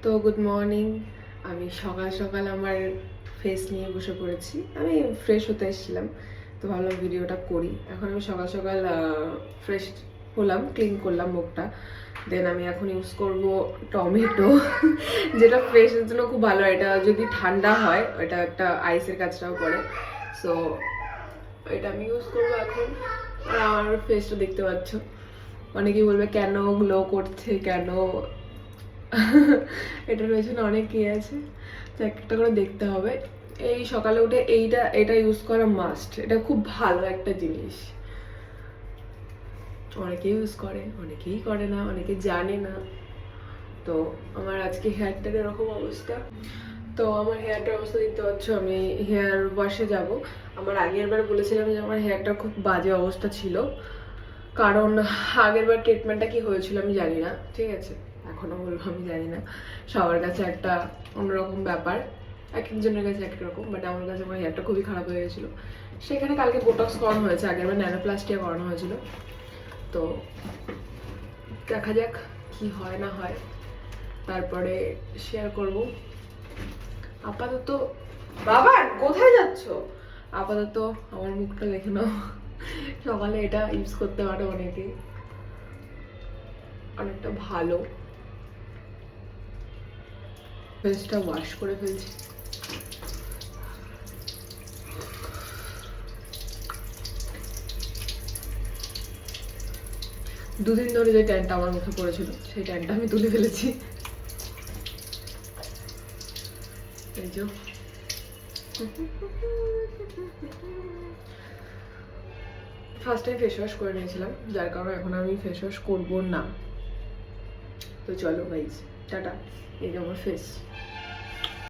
তো good morning. আমি সকাল সকাল আমার ফেস নিয়ে বসে পড়েছি। আমি ফ্রেশ হতে এসেছিলাম, তো ভাবলাম ভিডিওটা করি। এখন আমি সকাল সকাল ফ্রেশ হলাম, ক্লিন করলাম মুখটা। দেন আমি এখন ইউজ করব টমেটো, যেটা ফেসের জন্য খুব ভালো। এটা যদি ঠান্ডা হয়, এটা একটা আইসের কাজটাও করে। সো এটা আমি ইউজ করবো এখন। আর আমার ফেসটা দেখতে পাচ্ছ, অনেকেই বলবে কেন গ্লো করছে, কেন এটার পেছনে অনেক কি আছে, তো একটা করে দেখতে হবে। এই সকালে উঠে এটা ইউজ করা মাস্ট। এটা খুব ভালো একটা জিনিস। অনেকেই ইউজ করে, অনেকেই করে না, অনেকে জানে না। তো আমার আজকে হেয়ারটার এরকম অবস্থা। তো আমার হেয়ারটার অবস্থা দেখতে পাচ্ছ। আমি হেয়ার ওয়াশে যাব। আমার আগের বার বলেছিলাম যে আমার হেয়ারটা খুব বাজে অবস্থা ছিল, কারণ আগের বার ট্রিটমেন্টটা কি হয়েছিল আমি জানি না, ঠিক আছে? এখনো বলবো আমি জানি না। সবার কাছে একটা অন্যরকম ব্যাপার, এক একজনের কাছে এক রকম। বাট আমার কাছে আমার হেয়ারটা খুবই খারাপ হয়ে গেছিলো। সেখানে কালকে বোটক্স করানো হয়েছে, আগের বার ন্যানোপ্লাস্টিয়া করানো হয়েছিল। তো দেখা যাক কি হয় না হয়, তারপরে শেয়ার করব। আপাতত বাবা কোথায় যাচ্ছ? আপাতত আমার মুখটা দেখে নাও। সকালে এটা ইউজ করতে পারো অনেকে, অনেকটা ভালো। ফেসটা ওয়াশ করে ফেলছি। দুদিন ধরে যে ট্যানটা আমার মুখে পড়েছিল, সেই ট্যানটা আমি তুলে ফেলেছি। এই যে ফার্স্ট টাইম ফেস ওয়াশ করে নিয়েছিলাম, যার কারণে এখন আমি ফেস ওয়াশ করবো না। তো চলো গাইস, টাটা। এই যে আমার ফেস।